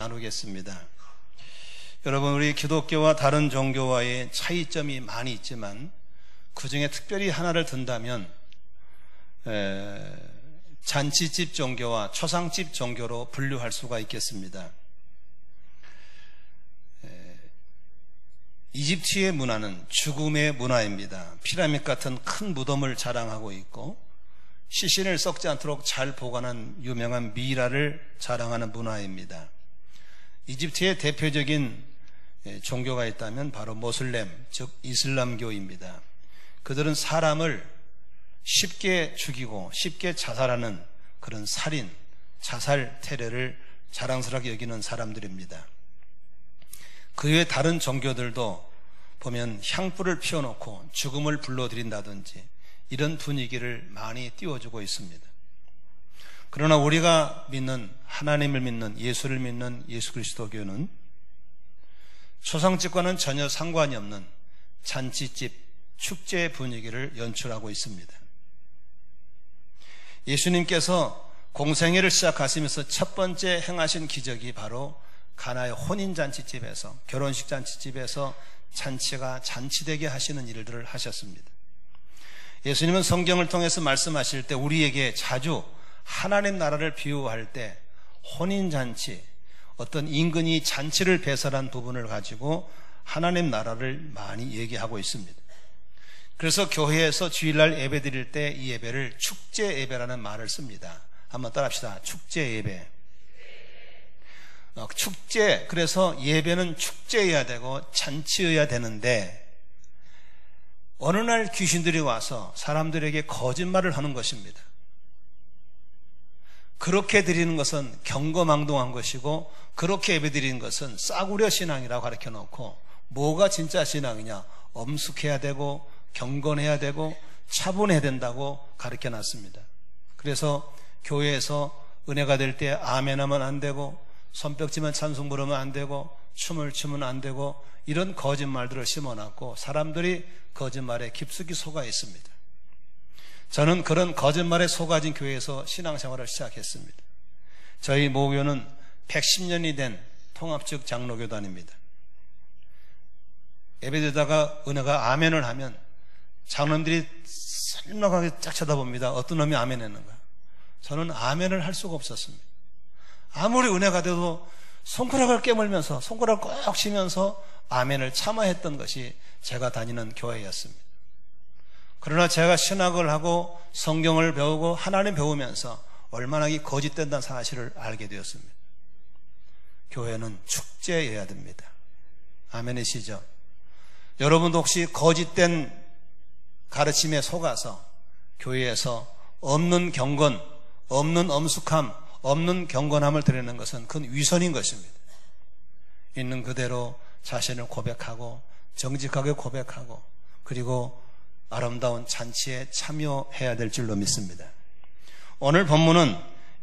나누겠습니다. 여러분, 우리 기독교와 다른 종교와의 차이점이 많이 있지만 그 중에 특별히 하나를 든다면 잔치집 종교와 초상집 종교로 분류할 수가 있겠습니다. 이집트의 문화는 죽음의 문화입니다. 피라미드 같은 큰 무덤을 자랑하고 있고 시신을 썩지 않도록 잘 보관한 유명한 미라를 자랑하는 문화입니다. 이집트의 대표적인 종교가 있다면 바로 모슬렘, 즉 이슬람교입니다. 그들은 사람을 쉽게 죽이고 쉽게 자살하는 그런 살인, 자살 테러를 자랑스럽게 여기는 사람들입니다. 그 외 다른 종교들도 보면 향불을 피워놓고 죽음을 불러들인다든지 이런 분위기를 많이 띄워주고 있습니다. 그러나 우리가 믿는 하나님을 믿는 예수를 믿는 예수 그리스도교는 초상집과는 전혀 상관이 없는 잔치집, 축제 분위기를 연출하고 있습니다. 예수님께서 공생애를 시작하시면서 첫 번째 행하신 기적이 바로 가나의 혼인잔치집에서, 결혼식 잔치집에서 잔치가 잔치되게 하시는 일들을 하셨습니다. 예수님은 성경을 통해서 말씀하실 때 우리에게 자주 하나님 나라를 비유할 때 혼인잔치, 어떤 임금이 잔치를 배설한 부분을 가지고 하나님 나라를 많이 얘기하고 있습니다. 그래서 교회에서 주일날 예배 드릴 때 이 예배를 축제 예배라는 말을 씁니다. 한번 따라합시다. 축제 예배. 축제, 그래서 예배는 축제여야 되고 잔치여야 되는데 어느 날 귀신들이 와서 사람들에게 거짓말을 하는 것입니다. 그렇게 드리는 것은 경거망동한 것이고 그렇게 예배 드리는 것은 싸구려 신앙이라고 가르쳐 놓고 뭐가 진짜 신앙이냐? 엄숙해야 되고 경건해야 되고 차분해야 된다고 가르쳐 놨습니다. 그래서 교회에서 은혜가 될 때 아멘하면 안 되고 손뼉치면 찬송 부르면 안 되고 춤을 추면 안 되고 이런 거짓말들을 심어놨고 사람들이 거짓말에 깊숙이 속아 있습니다. 저는 그런 거짓말에 속아진 교회에서 신앙생활을 시작했습니다. 저희 모교는 110년이 된 통합적 장로교단입니다. 예배드리다가 은혜가 아멘을 하면 장로님들이 설명하게 쫙 쳐다봅니다. 어떤 놈이 아멘 했는가. 저는 아멘을 할 수가 없었습니다. 아무리 은혜가 돼도 손가락을 깨물면서 손가락을 꼭 치면서 아멘을 참아했던 것이 제가 다니는 교회였습니다. 그러나 제가 신학을 하고 성경을 배우고 하나님 배우면서 얼마나 이 거짓된다는 사실을 알게 되었습니다. 교회는 축제여야 됩니다. 아멘이시죠? 여러분도 혹시 거짓된 가르침에 속아서 교회에서 없는 경건, 없는 엄숙함, 없는 경건함을 드리는 것은 그건 위선인 것입니다. 있는 그대로 자신을 고백하고 정직하게 고백하고 그리고 아름다운 잔치에 참여해야 될 줄로 믿습니다. 오늘 본문은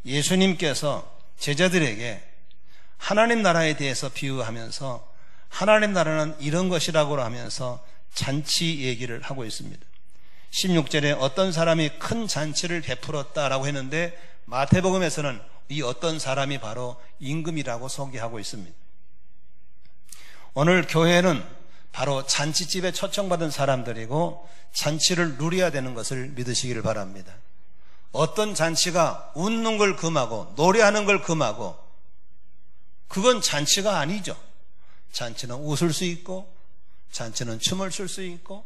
예수님께서 제자들에게 하나님 나라에 대해서 비유하면서 하나님 나라는 이런 것이라고 하면서 잔치 얘기를 하고 있습니다. 16절에 어떤 사람이 큰 잔치를 베풀었다라고 했는데 마태복음에서는 이 어떤 사람이 바로 임금이라고 소개하고 있습니다. 오늘 교회는 바로 잔치집에 초청받은 사람들이고 잔치를 누려야 되는 것을 믿으시기를 바랍니다. 어떤 잔치가 웃는 걸 금하고 노래하는 걸 금하고 그건 잔치가 아니죠. 잔치는 웃을 수 있고 잔치는 춤을 출 수 있고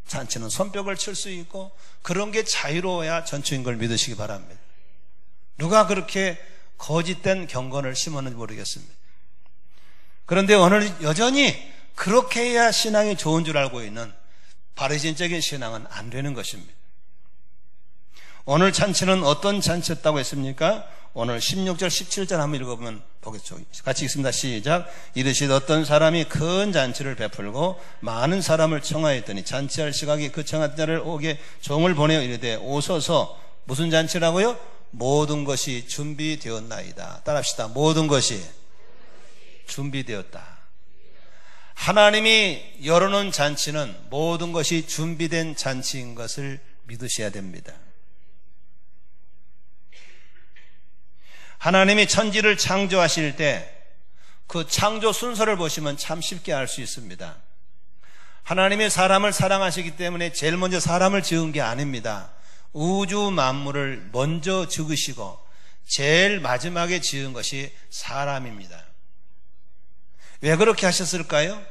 잔치는 손뼉을 칠 수 있고 그런 게 자유로워야 전초인 걸 믿으시기 바랍니다. 누가 그렇게 거짓된 경건을 심었는지 모르겠습니다. 그런데 오늘 여전히 그렇게 해야 신앙이 좋은 줄 알고 있는 바리새인적인 신앙은 안 되는 것입니다. 오늘 잔치는 어떤 잔치였다고 했습니까? 오늘 16절 17절 한번 읽어보면 보겠죠. 같이 읽습니다. 시작. 이르시되 어떤 사람이 큰 잔치를 베풀고 많은 사람을 청하였더니 잔치할 시각이 그 청한 자를 오게 종을 보내어 이르되 오소서. 무슨 잔치라고요? 모든 것이 준비되었나이다. 따라합시다. 모든 것이 준비되었다. 하나님이 열어놓은 잔치는 모든 것이 준비된 잔치인 것을 믿으셔야 됩니다. 하나님이 천지를 창조하실 때 그 창조 순서를 보시면 참 쉽게 알 수 있습니다. 하나님이 사람을 사랑하시기 때문에 제일 먼저 사람을 지은 게 아닙니다. 우주 만물을 먼저 지으시고 제일 마지막에 지은 것이 사람입니다. 왜 그렇게 하셨을까요?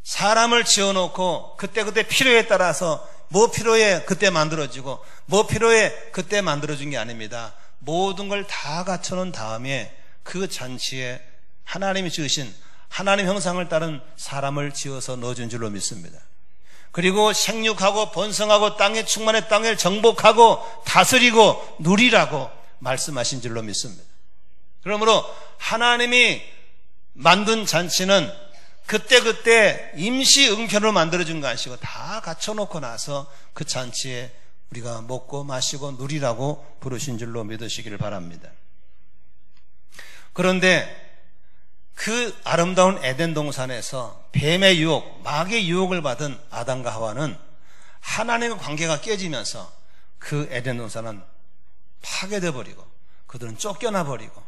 사람을 지어놓고 그때그때 필요에 따라서 뭐 필요해 그때 만들어지고 뭐 필요해 그때 만들어진 게 아닙니다. 모든 걸 다 갖춰놓은 다음에 그 잔치에 하나님이 지으신 하나님 형상을 따른 사람을 지어서 넣어준 줄로 믿습니다. 그리고 생육하고 번성하고 땅에 충만해 땅을 정복하고 다스리고 누리라고 말씀하신 줄로 믿습니다. 그러므로 하나님이 만든 잔치는 그때그때 임시 응편으로 만들어준 거 아니시고 다 갖춰놓고 나서 그 잔치에 우리가 먹고 마시고 누리라고 부르신 줄로 믿으시기를 바랍니다. 그런데 그 아름다운 에덴 동산에서 뱀의 유혹, 마귀의 유혹을 받은 아담과 하와는 하나님과 관계가 깨지면서 그 에덴 동산은 파괴되어 버리고 그들은 쫓겨나 버리고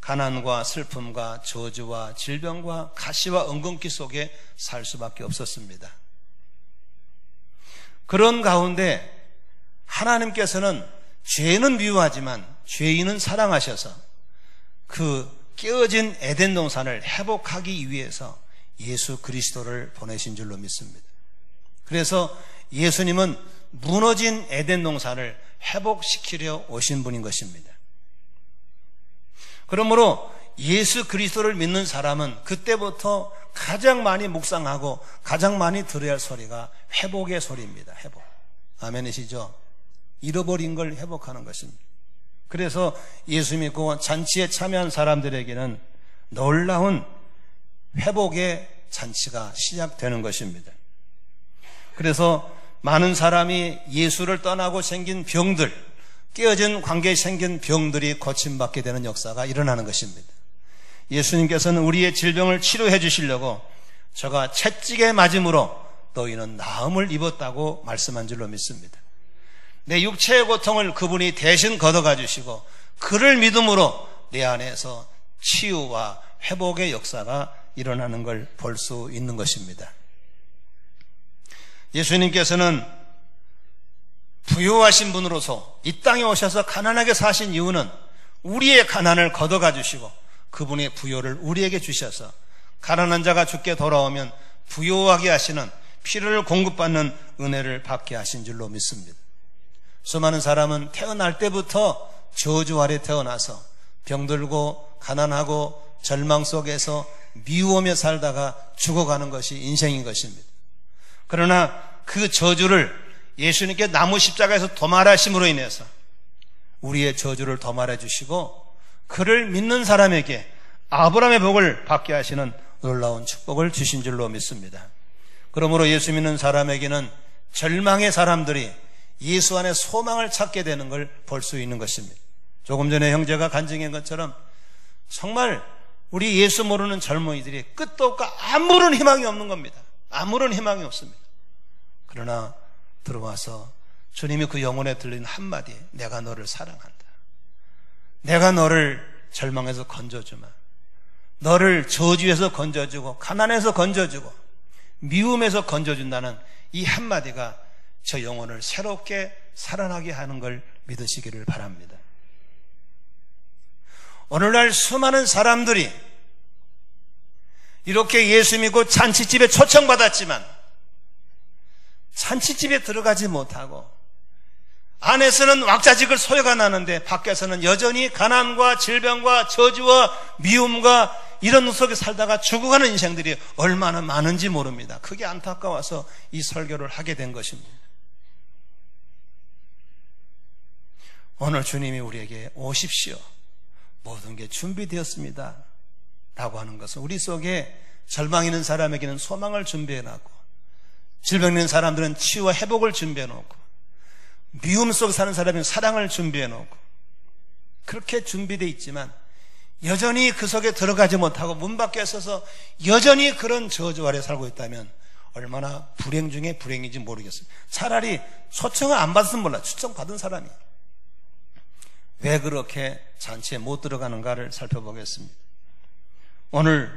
가난과 슬픔과 저주와 질병과 가시와 엉겅퀴 속에 살 수밖에 없었습니다. 그런 가운데 하나님께서는 죄는 미워하지만 죄인은 사랑하셔서 그 깨어진 에덴 동산을 회복하기 위해서 예수 그리스도를 보내신 줄로 믿습니다. 그래서 예수님은 무너진 에덴 동산을 회복시키려 오신 분인 것입니다. 그러므로 예수 그리스도를 믿는 사람은 그때부터 가장 많이 묵상하고 가장 많이 들어야 할 소리가 회복의 소리입니다. 회복. 아멘이시죠? 잃어버린 걸 회복하는 것입니다. 그래서 예수 믿고 잔치에 참여한 사람들에게는 놀라운 회복의 잔치가 시작되는 것입니다. 그래서 많은 사람이 예수를 떠나고 생긴 병들, 깨어진 관계에 생긴 병들이 고침받게 되는 역사가 일어나는 것입니다. 예수님께서는 우리의 질병을 치료해 주시려고 저가 채찍에 맞음으로 너희는 나음을 입었다고 말씀한 줄로 믿습니다. 내 육체의 고통을 그분이 대신 걷어가 주시고 그를 믿음으로 내 안에서 치유와 회복의 역사가 일어나는 걸 볼 수 있는 것입니다. 예수님께서는 부유하신 분으로서 이 땅에 오셔서 가난하게 사신 이유는 우리의 가난을 걷어가 주시고 그분의 부요를 우리에게 주셔서 가난한 자가 주께 돌아오면 부요하게 하시는 필요를 공급받는 은혜를 받게 하신 줄로 믿습니다. 수많은 사람은 태어날 때부터 저주 아래 태어나서 병들고 가난하고 절망 속에서 미워하며 살다가 죽어가는 것이 인생인 것입니다. 그러나 그 저주를 예수님께 나무 십자가에서 도말하심으로 인해서 우리의 저주를 도말해 주시고 그를 믿는 사람에게 아브라함의 복을 받게 하시는 놀라운 축복을 주신 줄로 믿습니다. 그러므로 예수 믿는 사람에게는 절망의 사람들이 예수 안에 소망을 찾게 되는 걸 볼 수 있는 것입니다. 조금 전에 형제가 간증한 것처럼 정말 우리 예수 모르는 젊은이들이 끝도 없고 아무런 희망이 없는 겁니다. 아무런 희망이 없습니다. 그러나 들어와서 주님이 그 영혼에 들린 한마디, 내가 너를 사랑한다. 내가 너를 절망에서 건져주마. 너를 저주에서 건져주고 가난에서 건져주고 미움에서 건져준다는 이 한마디가 저 영혼을 새롭게 살아나게 하는 걸 믿으시기를 바랍니다. 오늘날 수많은 사람들이 이렇게 예수 믿고 잔치집에 초청받았지만 잔치집에 들어가지 못하고 안에서는 왁자지껄 소리가 나는데 밖에서는 여전히 가난과 질병과 저주와 미움과 이런 속에 살다가 죽어가는 인생들이 얼마나 많은지 모릅니다. 그게 안타까워서 이 설교를 하게 된 것입니다. 오늘 주님이 우리에게 오십시오. 모든 게 준비되었습니다. 라고 하는 것은 우리 속에 절망 있는 사람에게는 소망을 준비해놨고 질병 있는 사람들은 치유와 회복을 준비해놓고 미움 속에 사는 사람은 사랑을 준비해놓고 그렇게 준비되어 있지만 여전히 그 속에 들어가지 못하고 문 밖에 서서 여전히 그런 저주 아래 살고 있다면 얼마나 불행 중에 불행인지 모르겠어요. 차라리 초청을 안 받았으면 몰라. 초청 받은 사람이 왜 그렇게 잔치에 못 들어가는가를 살펴보겠습니다. 오늘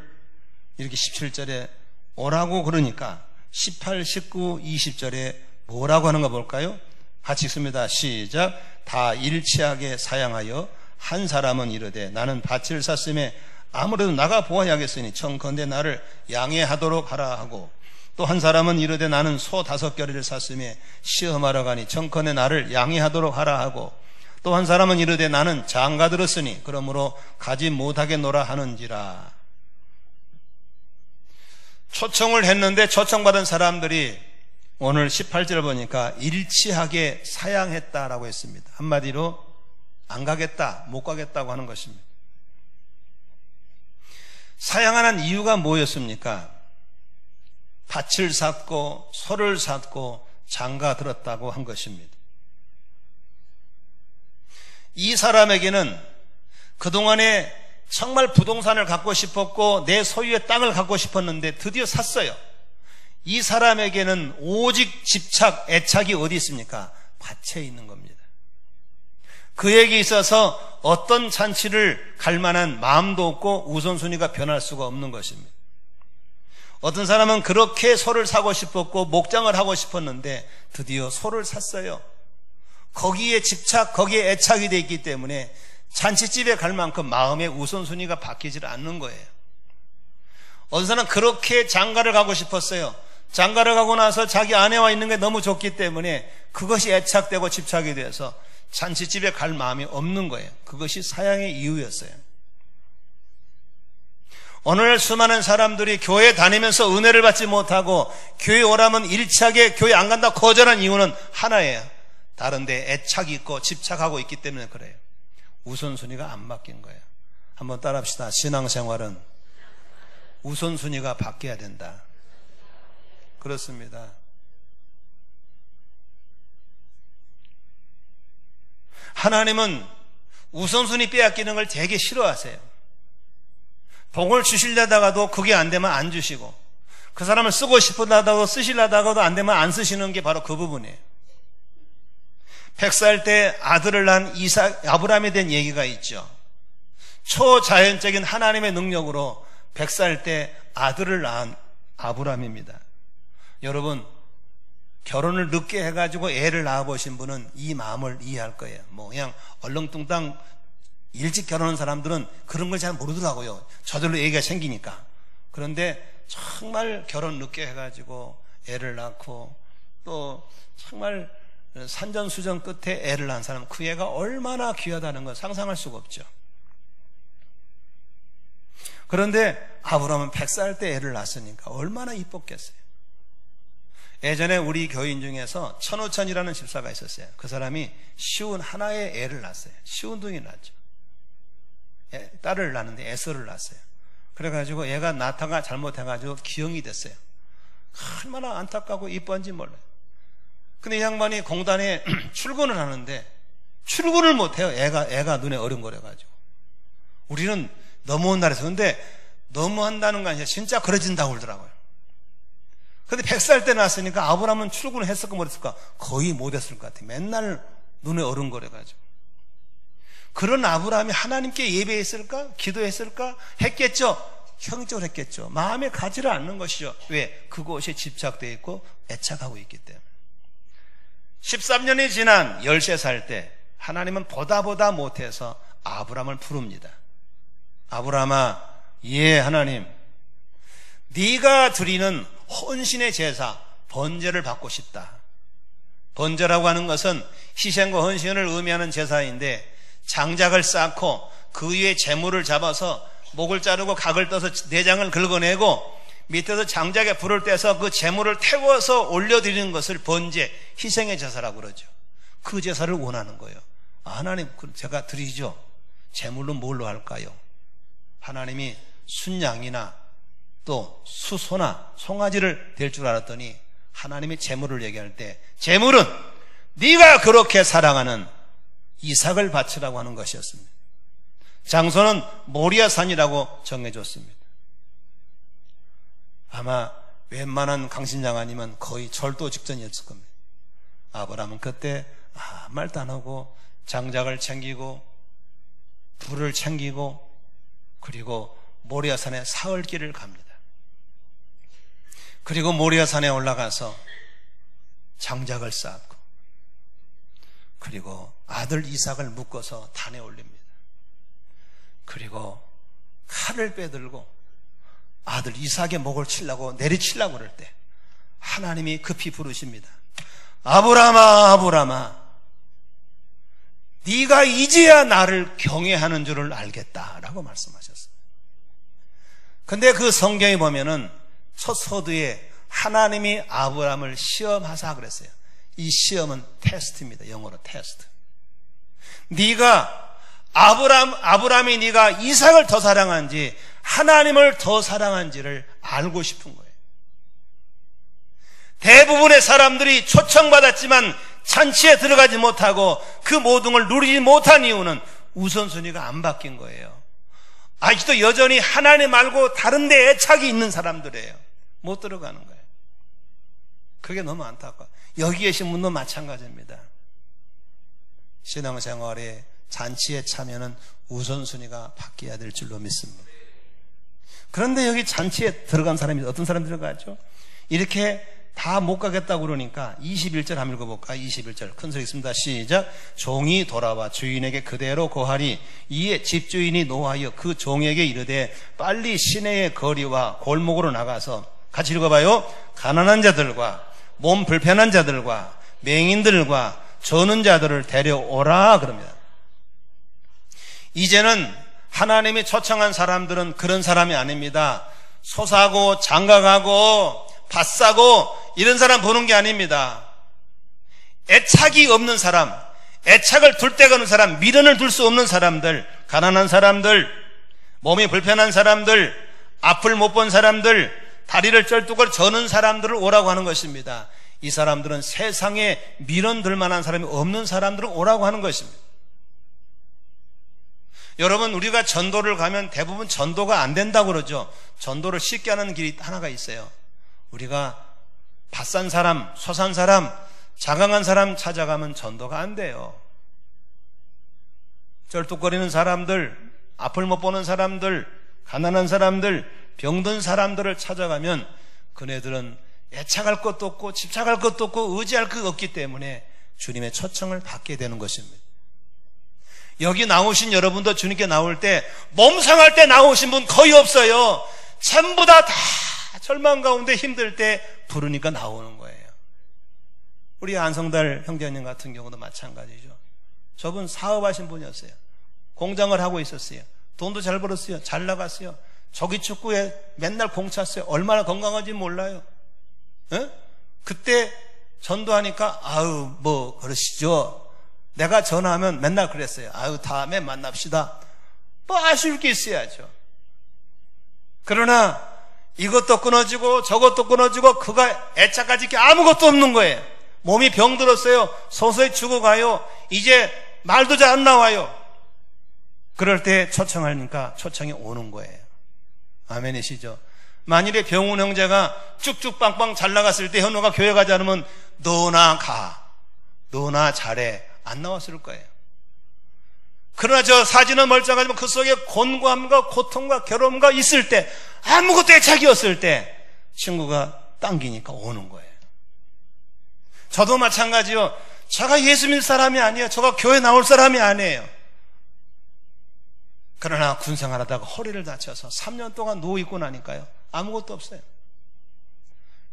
이렇게 17절에 오라고 그러니까 18, 19, 20절에 뭐라고 하는가 볼까요? 같이 읽습니다. 시작. 다 일치하게 사양하여 한 사람은 이르되 나는 밭을 샀음에 아무래도 나가 보아야겠으니 청컨대 나를 양해하도록 하라 하고, 또 한 사람은 이르되 나는 소 5겨레를 샀음에 시험하러 가니 청컨대 나를 양해하도록 하라 하고, 또 한 사람은 이르되 나는 장가 들었으니 그러므로 가지 못하게 노라 하는지라. 초청을 했는데 초청받은 사람들이 오늘 18절 보니까 일치하게 사양했다라고 했습니다. 한마디로 안 가겠다, 못 가겠다고 하는 것입니다. 사양하는 이유가 뭐였습니까? 밭을 샀고 소를 샀고 장가 들었다고 한 것입니다. 이 사람에게는 그동안에 정말 부동산을 갖고 싶었고 내 소유의 땅을 갖고 싶었는데 드디어 샀어요. 이 사람에게는 오직 집착, 애착이 어디 있습니까? 밭에 있는 겁니다. 그에게 있어서 어떤 잔치를 갈 만한 마음도 없고 우선순위가 변할 수가 없는 것입니다. 어떤 사람은 그렇게 소를 사고 싶었고 목장을 하고 싶었는데 드디어 소를 샀어요. 거기에 집착, 거기에 애착이 되어 있기 때문에 잔치집에 갈 만큼 마음의 우선순위가 바뀌질 않는 거예요. 어떤 사람은 그렇게 장가를 가고 싶었어요. 장가를 가고 나서 자기 아내와 있는 게 너무 좋기 때문에 그것이 애착되고 집착이 돼서 잔치집에 갈 마음이 없는 거예요. 그것이 사양의 이유였어요. 오늘 수많은 사람들이 교회 다니면서 은혜를 받지 못하고 교회 오라면 일치하게 교회 안 간다 거절한 이유는 하나예요. 다른 데 애착이 있고 집착하고 있기 때문에 그래요. 우선순위가 안 바뀐 거예요. 한번 따라합시다. 신앙생활은 우선순위가 바뀌어야 된다. 그렇습니다. 하나님은 우선순위 빼앗기는 걸 되게 싫어하세요. 복을 주시려다가도 그게 안 되면 안 주시고, 그 사람을 쓰고 싶으려다가도 쓰시려다가도 안 되면 안 쓰시는 게 바로 그 부분이에요. 100살 때 아들을 낳은 아브라함에 대한 얘기가 있죠. 초자연적인 하나님의 능력으로 100살 때 아들을 낳은 아브라함입니다. 여러분, 결혼을 늦게 해가지고 애를 낳아보신 분은 이 마음을 이해할 거예요. 뭐 그냥 얼렁뚱땅 일찍 결혼한 사람들은 그런 걸 잘 모르더라고요. 저절로 애가 생기니까. 그런데 정말 결혼 늦게 해가지고 애를 낳고 또 정말 산전수전 끝에 애를 낳은 사람, 그 애가 얼마나 귀하다는 걸 상상할 수가 없죠. 그런데 아브라함은 100살 때 애를 낳았으니까 얼마나 이뻤겠어요. 예전에 우리 교인 중에서 천우천이라는 집사가 있었어요. 그 사람이 쉬운 하나의 애를 낳았어요. 쉬운 둥이 낳았죠. 딸을 낳았는데 에서를 낳았어요. 그래가지고 얘가 낳다가 잘못해가지고 기형이 됐어요. 얼마나 안타깝고 이쁜지 몰라요. 근데 이 양반이 공단에 출근을 하는데 출근을 못해요. 애가 눈에 어른거려가지고. 우리는 넘어온 날에서. 근데 너무한다는 거 아니라 진짜 그러진다고 그러더라고요. 근데 100살 때 낳았으니까 아브라함은 출근을 했을까 못했을까? 거의 못했을 것 같아요. 맨날 눈에 어른거려가지고. 그런 아브라함이 하나님께 예배했을까? 기도했을까? 했겠죠. 형적으로 했겠죠. 마음에 가지를 않는 것이죠. 왜? 그곳에 집착되어 있고 애착하고 있기 때문에. 13년이 지난 13살 때 하나님은 보다 못해서 아브라함을 부릅니다. 아브라함아, 예 하나님, 네가 드리는 헌신의 제사 번제를 받고 싶다. 번제라고 하는 것은 희생과 헌신을 의미하는 제사인데, 장작을 쌓고 그 위에 재물을 잡아서 목을 자르고 각을 떠서 내장을 긁어내고 밑에서 장작에 불을 떼서 그 재물을 태워서 올려드리는 것을 번제, 희생의 제사라고 그러죠. 그 제사를 원하는 거예요. 하나님, 제가 드리죠. 재물로 뭘로 할까요? 하나님이 순양이나 또 수소나 송아지를 될 줄 알았더니 하나님이 재물을 얘기할 때 재물은 네가 그렇게 사랑하는 이삭을 바치라고 하는 것이었습니다. 장소는 모리아산이라고 정해줬습니다. 아마 웬만한 강신장아님은 거의 절도 직전이었을 겁니다. 아브라함은 그때 아무 말도 안 하고 장작을 챙기고 불을 챙기고 그리고 모리아산에 사흘길을 갑니다. 그리고 모리아산에 올라가서 장작을 쌓고 그리고 아들 이삭을 묶어서 단에 올립니다. 그리고 칼을 빼들고 아들 이삭의 목을 치려고 내리치려고 그럴 때 하나님이 급히 부르십니다. 아브라함아, 아브라함아, 네가 이제야 나를 경외하는 줄을 알겠다라고 말씀하셨어요. 근데 그 성경에 보면은 첫 서두에 하나님이 아브라함을 시험하사 그랬어요. 이 시험은 테스트입니다. 영어로 테스트. 네가 아브라함이 네가 이삭을 더 사랑한지 하나님을 더 사랑한지를 알고 싶은 거예요. 대부분의 사람들이 초청받았지만 잔치에 들어가지 못하고 그 모든 걸 누리지 못한 이유는 우선순위가 안 바뀐 거예요. 아직도 여전히 하나님 말고 다른 데 애착이 있는 사람들이에요. 못 들어가는 거예요. 그게 너무 안타까워요. 여기 계신 분도 마찬가지입니다. 신앙생활에 잔치에 참여는 우선순위가 바뀌어야 될 줄로 믿습니다. 그런데 여기 잔치에 들어간 사람이 어떤 사람이 들어가죠? 이렇게 다 못 가겠다고 그러니까 21절 한번 읽어볼까? 21절 큰 소리 있습니다. 시작. 종이 돌아와 주인에게 그대로 고하리 이에 집주인이 노하여 그 종에게 이르되 빨리 시내의 거리와 골목으로 나가서 같이 읽어봐요. 가난한 자들과 몸 불편한 자들과 맹인들과 저는 자들을 데려오라 그럽니다. 이제는 하나님이 초청한 사람들은 그런 사람이 아닙니다. 소사고 장가가고 밭사고 이런 사람 보는 게 아닙니다. 애착이 없는 사람, 애착을 둘 데가 없는 사람, 미련을 둘 수 없는 사람들, 가난한 사람들, 몸이 불편한 사람들, 앞을 못 본 사람들, 다리를 쩔뚝을 저는 사람들을 오라고 하는 것입니다. 이 사람들은 세상에 미련 들 만한 사람이 없는 사람들을 오라고 하는 것입니다. 여러분, 우리가 전도를 가면 대부분 전도가 안 된다고 그러죠. 전도를 쉽게 하는 길이 하나가 있어요. 우리가 밭산 사람, 소산 사람, 장강한 사람 찾아가면 전도가 안 돼요. 쩔뚝거리는 사람들, 앞을 못 보는 사람들, 가난한 사람들, 병든 사람들을 찾아가면 그네들은 애착할 것도 없고 집착할 것도 없고 의지할 것 없기 때문에 주님의 초청을 받게 되는 것입니다. 여기 나오신 여러분도 주님께 나올 때 몸 상할 때 나오신 분 거의 없어요. 전부 다 절망 가운데 힘들 때 부르니까 나오는 거예요. 우리 안성달 형제님 같은 경우도 마찬가지죠. 저분 사업하신 분이었어요. 공장을 하고 있었어요. 돈도 잘 벌었어요. 잘 나갔어요. 조기 축구에 맨날 공 찼어요. 얼마나 건강한지 몰라요. 에? 그때 전도하니까 아유 뭐 그러시죠. 내가 전화하면 맨날 그랬어요. 아유 다음에 만납시다. 뭐 아쉬울 게 있어야죠. 그러나 이것도 끊어지고 저것도 끊어지고 그가 애착까지 게 아무것도 없는 거예요. 몸이 병들었어요. 서서히 죽어가요. 이제 말도 잘 안 나와요. 그럴 때 초청하니까 초청이 오는 거예요. 아멘이시죠? 만일에 병훈 형제가 쭉쭉 빵빵 잘 나갔을 때 현우가 교회 가지 않으면 너나 가, 너나 잘해 안 나왔을 거예요. 그러나 저 사진은 멀쩡하지만 그 속에 곤고함과 고통과 괴로움과 있을 때 아무것도 애착이 없을 때 친구가 당기니까 오는 거예요. 저도 마찬가지요. 제가 예수 믿을 사람이 아니에요. 제가 교회 나올 사람이 아니에요. 그러나 군생활하다가 허리를 다쳐서 3년 동안 누워있고 나니까요 아무것도 없어요.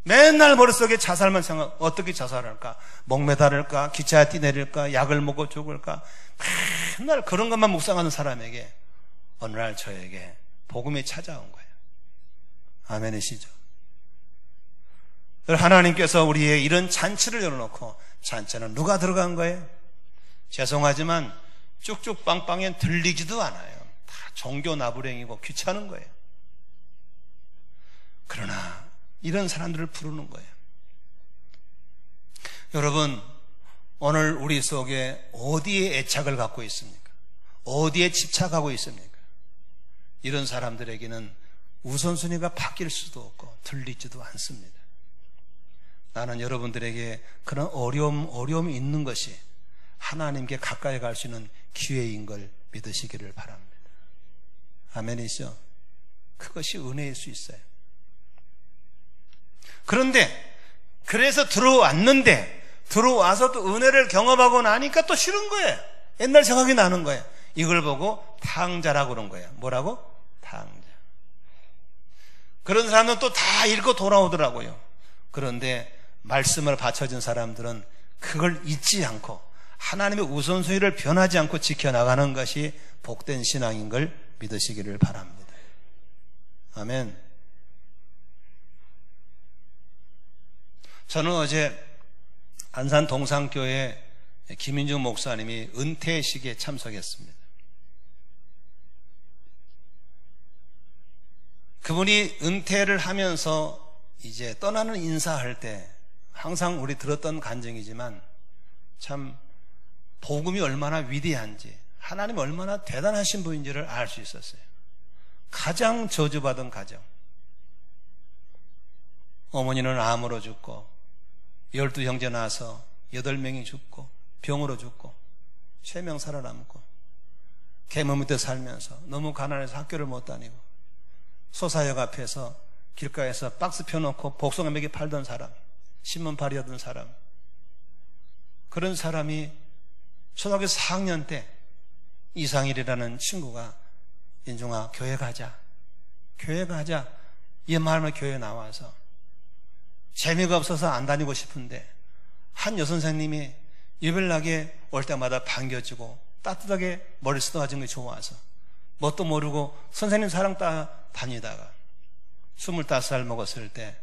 맨날 머릿속에 자살만 생각, 어떻게 자살할까? 목 매달을까? 기차에 뛰내릴까? 약을 먹고 죽을까? 맨날 그런 것만 묵상하는 사람에게 어느 날 저에게 복음이 찾아온 거예요. 아멘이시죠? 하나님께서 우리의 이런 잔치를 열어놓고 잔치는 누가 들어간 거예요? 죄송하지만 쭉쭉 빵빵엔 들리지도 않아요. 다 종교 나부랭이고 귀찮은 거예요. 그러나 이런 사람들을 부르는 거예요. 여러분, 오늘 우리 속에 어디에 애착을 갖고 있습니까? 어디에 집착하고 있습니까? 이런 사람들에게는 우선순위가 바뀔 수도 없고 들리지도 않습니다. 나는 여러분들에게 그런 어려움이 있는 것이 하나님께 가까이 갈 수 있는 기회인 걸 믿으시기를 바랍니다. 아멘이죠? 그것이 은혜일 수 있어요. 그런데 그래서 들어와서 또 은혜를 경험하고 나니까 또 싫은 거예요. 옛날 생각이 나는 거예요. 이걸 보고 탕자라고 그런 거예요. 뭐라고? 탕자. 그런 사람은 또 다 읽고 돌아오더라고요. 그런데 말씀을 받쳐준 사람들은 그걸 잊지 않고 하나님의 우선순위를 변하지 않고 지켜나가는 것이 복된 신앙인 걸 믿으시기를 바랍니다. 아멘. 저는 어제 안산 동산교회 김인중 목사님이 은퇴식에 참석했습니다. 그분이 은퇴를 하면서 이제 떠나는 인사할 때 항상 우리 들었던 간증이지만 참 복음이 얼마나 위대한지 하나님이 얼마나 대단하신 분인지를 알 수 있었어요. 가장 저주받은 가정, 어머니는 암으로 죽고 12형제 낳아서 8명이 죽고 병으로 죽고 3명 살아남고 계모 밑에 살면서 너무 가난해서 학교를 못 다니고 소사역 앞에서 길가에서 박스 펴놓고 복숭아 맥이 팔던 사람, 신문팔이 하던 사람, 그런 사람이 초등학교 4학년 때 이상일이라는 친구가 인중아 교회 가자 이 말하면 교회 나와서 재미가 없어서 안 다니고 싶은데 한 여선생님이 유별나게 올 때마다 반겨주고 따뜻하게 머리 쓰다듬는 게 좋아서 뭣도 모르고 선생님 사랑 따라 다니다가 25살 먹었을 때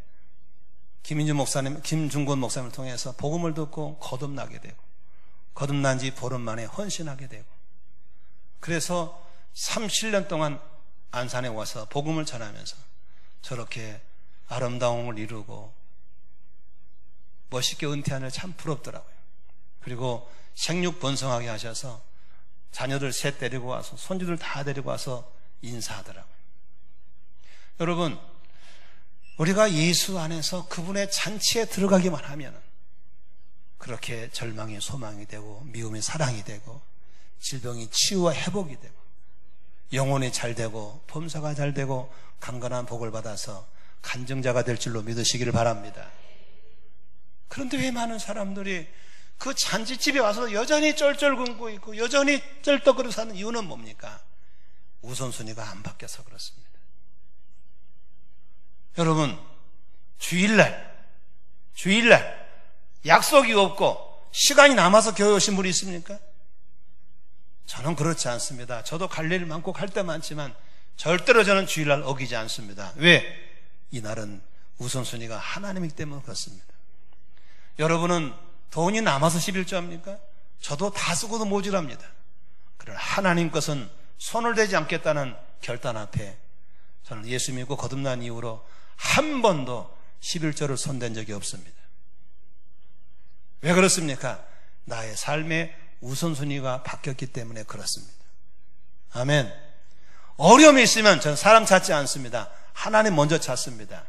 김중권 목사님을 통해서 복음을 듣고 거듭나게 되고 거듭난 지 보름 만에 헌신하게 되고 그래서 37년 동안 안산에 와서 복음을 전하면서 저렇게 아름다움을 이루고 멋있게 은퇴하는 참 부럽더라고요. 그리고 생육 번성하게 하셔서 자녀들 셋 데리고 와서 손주들 다 데리고 와서 인사하더라고요. 여러분, 우리가 예수 안에서 그분의 잔치에 들어가기만 하면 그렇게 절망이 소망이 되고 미움이 사랑이 되고 질병이 치유와 회복이 되고 영혼이 잘 되고 범사가 잘 되고 강건한 복을 받아서 간증자가 될 줄로 믿으시기를 바랍니다. 그런데 왜 많은 사람들이 그 잔치집에 와서 여전히 쩔쩔 굶고 있고 여전히 쩔떡거리고 사는 이유는 뭡니까? 우선순위가 안 바뀌어서 그렇습니다. 여러분, 주일날 약속이 없고 시간이 남아서 교회 오신 분이 있습니까? 저는 그렇지 않습니다. 저도 갈 일 많고 갈 데 많지만 절대로 저는 주일날 어기지 않습니다. 왜? 이날은 우선순위가 하나님이기 때문에 그렇습니다. 여러분은 돈이 남아서 11조 합니까? 저도 다 쓰고도 모자랍니다. 그러나 하나님 것은 손을 대지 않겠다는 결단 앞에 저는 예수 믿고 거듭난 이후로 한 번도 11조를 손댄 적이 없습니다. 왜 그렇습니까? 나의 삶의 우선순위가 바뀌었기 때문에 그렇습니다. 아멘. 어려움이 있으면 저는 사람 찾지 않습니다. 하나님 먼저 찾습니다.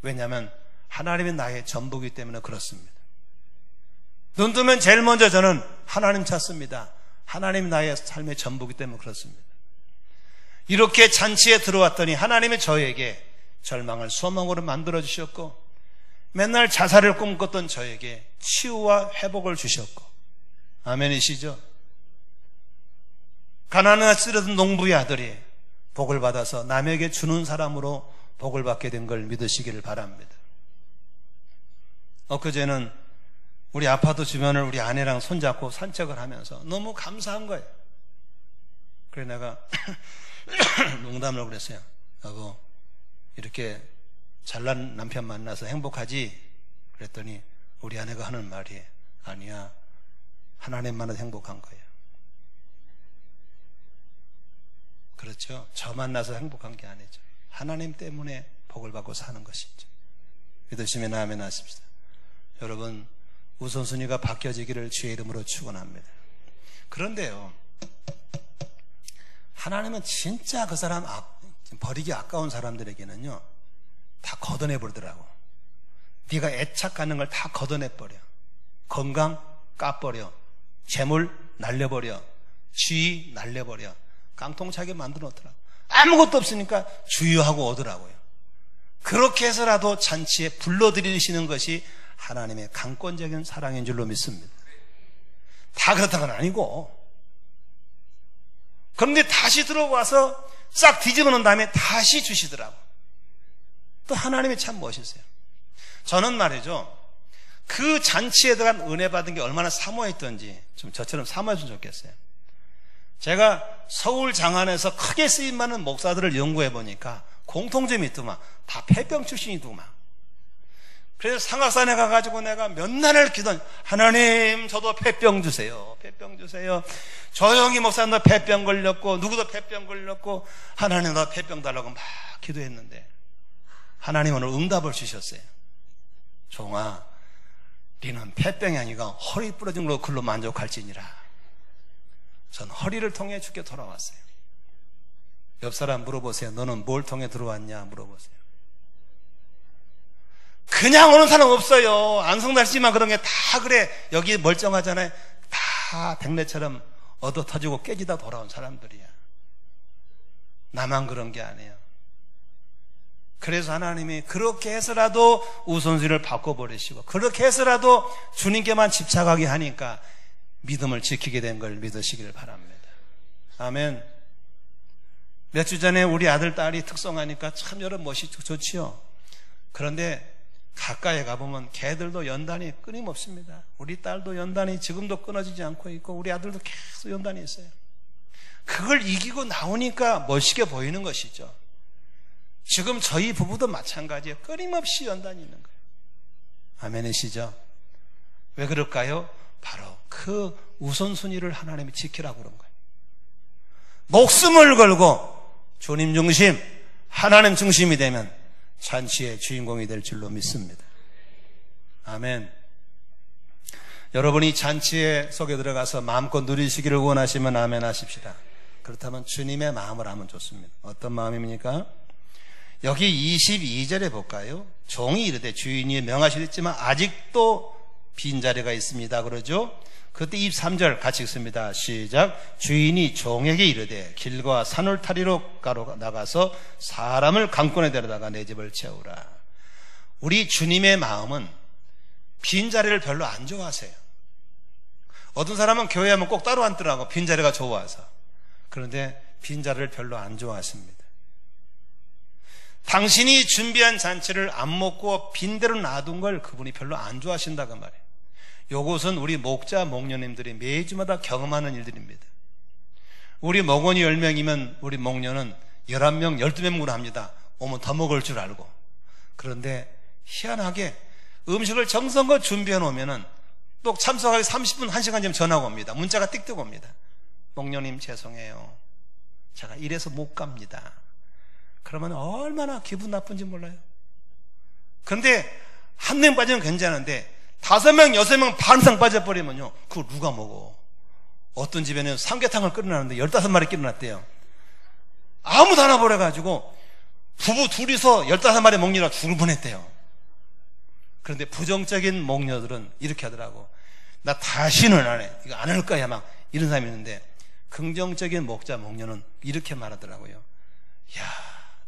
왜냐하면 하나님이 나의 전부이기 때문에 그렇습니다. 눈 뜨면 제일 먼저 저는 하나님 찾습니다. 하나님이 나의 삶의 전부이기 때문에 그렇습니다. 이렇게 잔치에 들어왔더니 하나님이 저에게 절망을 소망으로 만들어 주셨고 맨날 자살을 꿈꿨던 저에게 치유와 회복을 주셨고 아멘이시죠? 가난하고 쓰러진 농부의 아들이 복을 받아서 남에게 주는 사람으로 복을 받게 된 걸 믿으시기를 바랍니다. 엊그제는 우리 아파트 주변을 우리 아내랑 손잡고 산책을 하면서 너무 감사한 거예요. 그래서 내가 농담을 그랬어요. 여보, 이렇게 잘난 남편 만나서 행복하지? 그랬더니 우리 아내가 하는 말이 아니야, 하나님 만나서 행복한 거야. 그렇죠? 저 만나서 행복한 게 아니죠. 하나님 때문에 복을 받고 사는 것이죠. 믿으시면 아멘 하십시다. 여러분, 우선순위가 바뀌어지기를 주의 이름으로 축원합니다. 그런데요, 하나님은 진짜 그 사람 버리기 아까운 사람들에게는요 다 걷어내버리더라고. 네가 애착하는 걸 다 걷어내버려. 건강 까버려, 재물 날려버려, 쥐 날려버려. 깡통차게 만들어 놓더라고. 아무것도 없으니까 주유하고 오더라고요. 그렇게 해서라도 잔치에 불러들이시는 것이 하나님의 강권적인 사랑인 줄로 믿습니다. 다 그렇다는 건 아니고. 그런데 다시 들어와서 싹 뒤집어 놓은 다음에 다시 주시더라고. 또 하나님이 참 멋있어요. 저는 말이죠, 그 잔치에 들어간 은혜 받은 게 얼마나 사모했던지 좀 저처럼 사모했으면 좋겠어요. 제가 서울 장안에서 크게 쓰임받는 목사들을 연구해 보니까 공통점이 있더만. 다 폐병 출신이더만. 그래서 상악산에 가가지고 내가 몇 날을 기도한, 하나님 저도 폐병 주세요. 폐병 주세요. 조용히 목사님도 폐병 걸렸고 누구도 폐병 걸렸고 하나님 나 폐병 달라고 막 기도했는데 하나님은 오늘 응답을 주셨어요. 종아, 너는 폐병이 아니라 허리 부러진 걸로 글로 만족할지니라. 전 허리를 통해 주께 돌아왔어요. 옆 사람 물어보세요. 너는 뭘 통해 들어왔냐 물어보세요. 그냥 오는 사람 없어요. 안성날씨만 그런 게 다 그래. 여기 멀쩡하잖아요. 다 백내처럼 얻어 터지고 깨지다 돌아온 사람들이야. 나만 그런 게 아니에요. 그래서 하나님이 그렇게 해서라도 우선순위를 바꿔버리시고 그렇게 해서라도 주님께만 집착하게 하니까 믿음을 지키게 된 걸 믿으시기를 바랍니다. 아멘. 몇 주 전에 우리 아들 딸이 특성하니까 참 여러 멋이 좋지요. 그런데 가까이 가보면 걔들도 연단이 끊임없습니다. 우리 딸도 연단이 지금도 끊어지지 않고 있고 우리 아들도 계속 연단이 있어요. 그걸 이기고 나오니까 멋있게 보이는 것이죠. 지금 저희 부부도 마찬가지예요. 끊임없이 연단이 있는 거예요. 아멘이시죠? 왜 그럴까요? 바로 그 우선순위를 하나님이 지키라고 그런 거예요. 목숨을 걸고 주님 중심, 하나님 중심이 되면 잔치의 주인공이 될 줄로 믿습니다. 아멘. 여러분이 잔치의 속에 들어가서 마음껏 누리시기를 원하시면 아멘 하십시다. 그렇다면 주님의 마음을 하면 좋습니다. 어떤 마음입니까? 여기 22절에 볼까요? 종이 이르되 주인이 명하시겠지만 아직도 빈자리가 있습니다. 그러죠? 그때 23절 같이 읽습니다. 시작. 주인이 종에게 이르되 길과 산울타리로 나가서 사람을 강권에 데려다가 내 집을 채우라. 우리 주님의 마음은 빈자리를 별로 안 좋아하세요. 어떤 사람은 교회 하면 꼭 따로 앉더라고. 빈자리가 좋아서. 그런데 빈자리를 별로 안 좋아하십니다. 당신이 준비한 잔치를 안 먹고 빈대로 놔둔 걸 그분이 별로 안 좋아하신다고 말이에요. 요것은 우리 목자, 목녀님들이 매주마다 경험하는 일들입니다. 우리 목원이 10명이면 우리 목녀는 11명, 12명으로 합니다. 오면 더 먹을 줄 알고. 그런데 희한하게 음식을 정성껏 준비해 놓으면은 또 참석하기 30분, 1시간 전에 전화가 옵니다. 문자가 띡띡 옵니다. 목녀님 죄송해요. 제가 이래서 못 갑니다. 그러면 얼마나 기분 나쁜지 몰라요. 그런데 한 명 빠지면 괜찮은데 5명, 6명 반상 빠져버리면요, 그걸 누가 먹어? 어떤 집에는 삼계탕을 끓여놨는데 15마리 끓여놨대요. 아무도 안 와버려가지고 부부 둘이서 15마리 먹느라 죽을 뻔했대요. 그런데 부정적인 목녀들은 이렇게 하더라고. 나 다시는 안 해. 이거 안 할 거야. 막 이런 사람이 있는데 긍정적인 목자, 목녀는 이렇게 말하더라고요. 야,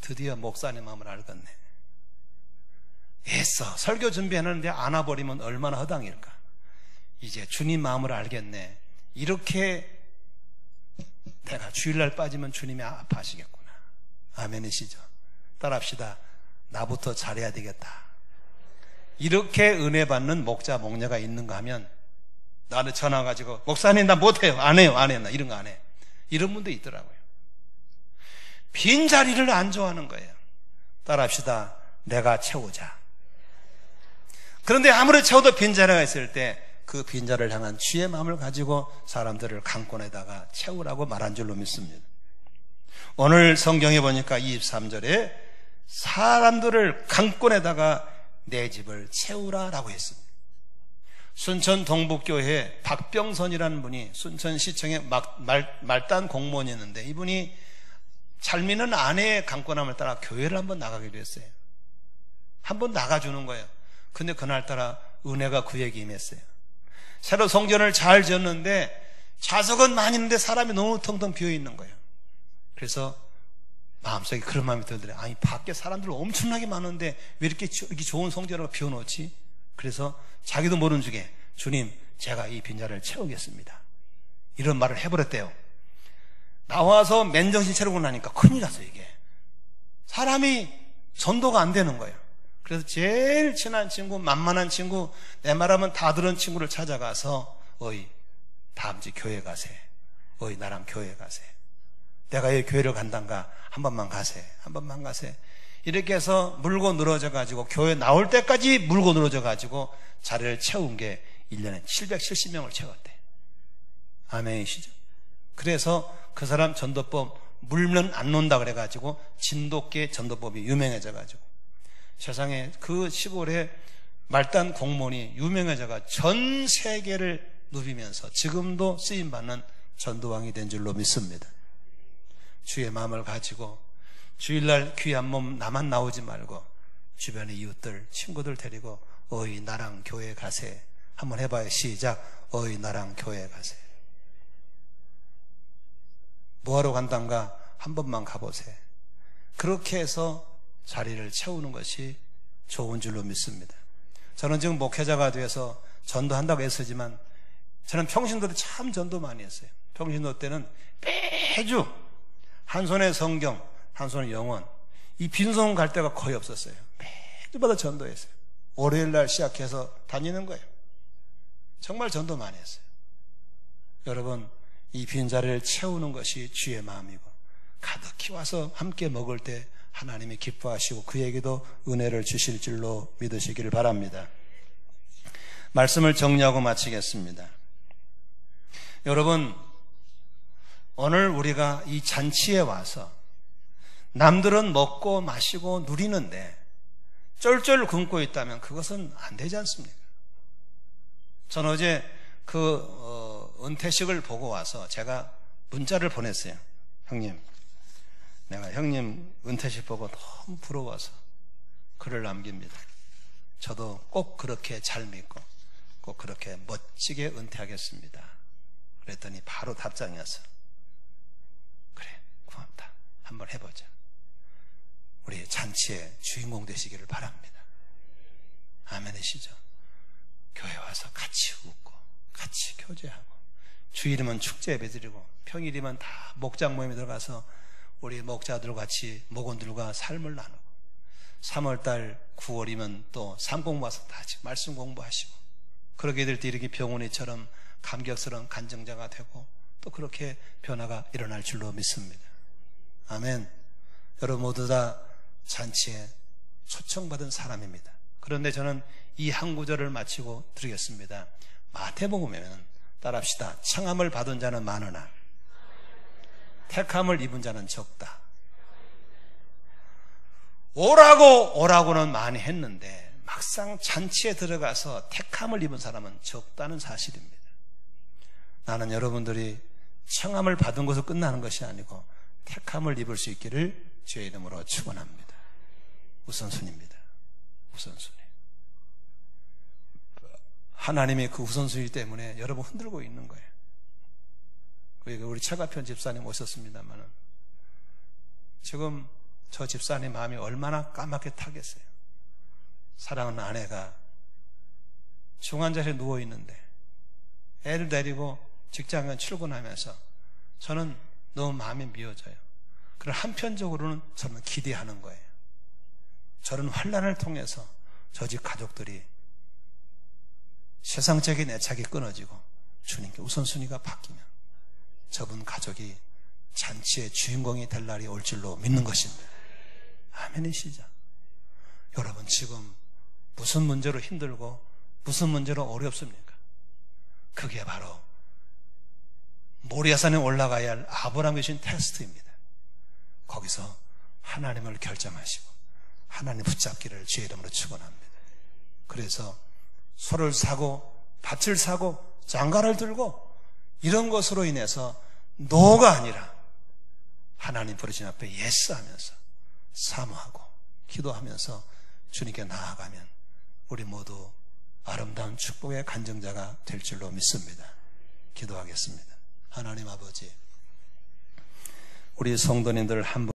드디어 목사님 마음을 알겠네. 애써 설교 준비하는데 안 와버리면 얼마나 허당일까. 이제 주님 마음을 알겠네. 이렇게 내가 주일날 빠지면 주님이 아파하시겠구나. 아멘이시죠? 따라합시다. 나부터 잘해야 되겠다. 이렇게 은혜 받는 목자, 목녀가 있는가 하면 나한테 전화 가지고 목사님 나 못해요. 안 해요. 안 해요. 나 이런 거 안 해. 이런 분도 있더라고요. 빈자리를 안 좋아하는 거예요. 따라합시다. 내가 채우자. 그런데 아무리 채워도 빈자리가 있을 때 그 빈자리를 향한 주의 마음을 가지고 사람들을 강권에다가 채우라고 말한 줄로 믿습니다. 오늘 성경에 보니까 23절에 사람들을 강권에다가 내 집을 채우라라고 했습니다. 순천 동북교회 박병선이라는 분이 순천시청에 말단 공무원이었는데 이분이 잘 믿는 아내의 강권함을 따라 교회를 한번 나가기로 했어요. 한번 나가주는 거예요. 근데 그날따라 은혜가 그에게 임했어요. 새로 성전을 잘 지었는데 좌석은 많이 있는데 사람이 너무 텅텅 비어 있는 거예요. 그래서 마음속에 그런 마음이 들더래요. 아니, 밖에 사람들 엄청나게 많은데 왜 이렇게 좋은 성전을 비워놓지? 그래서 자기도 모르는 중에 주님, 제가 이 빈자리를 채우겠습니다, 이런 말을 해버렸대요. 나와서 맨정신 차리고 나니까 큰일 났어요. 이게 사람이 전도가 안 되는 거예요. 그래서 제일 친한 친구, 만만한 친구, 내 말하면 다 들은 친구를 찾아가서 어이, 다음 주 교회 가세. 어이, 나랑 교회 가세. 내가 여기 교회를 간단가 한 번만 가세. 한 번만 가세. 이렇게 해서 물고 늘어져 가지고 교회 나올 때까지 물고 늘어져 가지고 자리를 채운 게 1년에 770명을 채웠대. 아멘이시죠? 그래서 그 사람 전도법 물면 안 논다 그래가지고 진돗개 전도법이 유명해져 가지고 세상에 그 시골에 말단 공무원이 유명해져가 전 세계를 누비면서 지금도 쓰임받는 전도왕이 된 줄로 믿습니다. 주의 마음을 가지고 주일날 귀한 몸 나만 나오지 말고 주변의 이웃들, 친구들 데리고 어이, 나랑 교회 가세. 한번 해봐요. 시작. 어이, 나랑 교회 가세. 뭐하러 간단가? 한 번만 가보세. 그렇게 해서 자리를 채우는 것이 좋은 줄로 믿습니다. 저는 지금 목회자가 돼서 전도한다고 했었지만 저는 평신도 때 참 전도 많이 했어요. 평신도 때는 매주 한 손에 성경, 한 손에 영혼, 이 빈손 갈 데가 거의 없었어요. 매주마다 전도했어요. 월요일날 시작해서 다니는 거예요. 정말 전도 많이 했어요. 여러분, 이 빈자리를 채우는 것이 주의 마음이고 가득히 와서 함께 먹을 때 하나님이 기뻐하시고 그에게도 은혜를 주실 줄로 믿으시기를 바랍니다. 말씀을 정리하고 마치겠습니다. 여러분, 오늘 우리가 이 잔치에 와서 남들은 먹고 마시고 누리는데 쫄쫄 굶고 있다면 그것은 안 되지 않습니까? 저는 어제 은퇴식을 보고 와서 제가 문자를 보냈어요. 형님, 내가 형님 은퇴식 보고 너무 부러워서 글을 남깁니다. 저도 꼭 그렇게 잘 믿고 꼭 그렇게 멋지게 은퇴하겠습니다. 그랬더니 바로 답장이 왔어. 그래, 고맙다. 한번 해보자. 우리 잔치의 주인공 되시기를 바랍니다. 아멘이시죠? 교회 와서 같이 웃고 같이 교제하고 주일이면 축제 예배드리고 평일이면 다 목장 모임에 들어가서 우리 목자들 같이 목원들과 삶을 나누고 3월달 9월이면 또 삼공 와서 다 같이 말씀 공부하시고 그러게 될 때 이렇게 병원이처럼 감격스러운 간증자가 되고 또 그렇게 변화가 일어날 줄로 믿습니다. 아멘. 여러분 모두 다 잔치에 초청받은 사람입니다. 그런데 저는 이 한 구절을 마치고 드리겠습니다. 마태복음에는 따라합시다. 청함을 받은 자는 많으나 택함을 입은 자는 적다. 오라고는 많이 했는데 막상 잔치에 들어가서 택함을 입은 사람은 적다는 사실입니다. 나는 여러분들이 청함을 받은 것으로 끝나는 것이 아니고 택함을 입을 수 있기를 주의 이름으로 축원합니다. 우선순위입니다. 우선순위. 하나님이 그 우선순위 때문에 여러분 흔들고 있는 거예요. 우리 최가편 집사님 오셨습니다만 지금 저 집사님 마음이 얼마나 까맣게 타겠어요. 사랑하는 아내가 중환자실에 누워있는데 애를 데리고 직장에 출근하면서 저는 너무 마음이 미어져요. 그럼 한편적으로는 저는 기대하는 거예요. 저런 환난을 통해서 저 집 가족들이 세상적인 애착이 끊어지고 주님께 우선순위가 바뀌면 저분 가족이 잔치의 주인공이 될 날이 올 줄로 믿는 것입니다. 아멘이시죠? 여러분 지금 무슨 문제로 힘들고 무슨 문제로 어렵습니까? 그게 바로 모리아산에 올라가야 할 아브라함이 주신 테스트입니다. 거기서 하나님을 결정하시고 하나님 붙잡기를 주의 이름으로 축원합니다. 그래서 소를 사고 밭을 사고 장가를 들고 이런 것으로 인해서 노가 아니라 하나님 부르신 앞에 예스하면서 사모하고 기도하면서 주님께 나아가면 우리 모두 아름다운 축복의 간증자가 될 줄로 믿습니다. 기도하겠습니다. 하나님 아버지, 우리 성도님들 한 분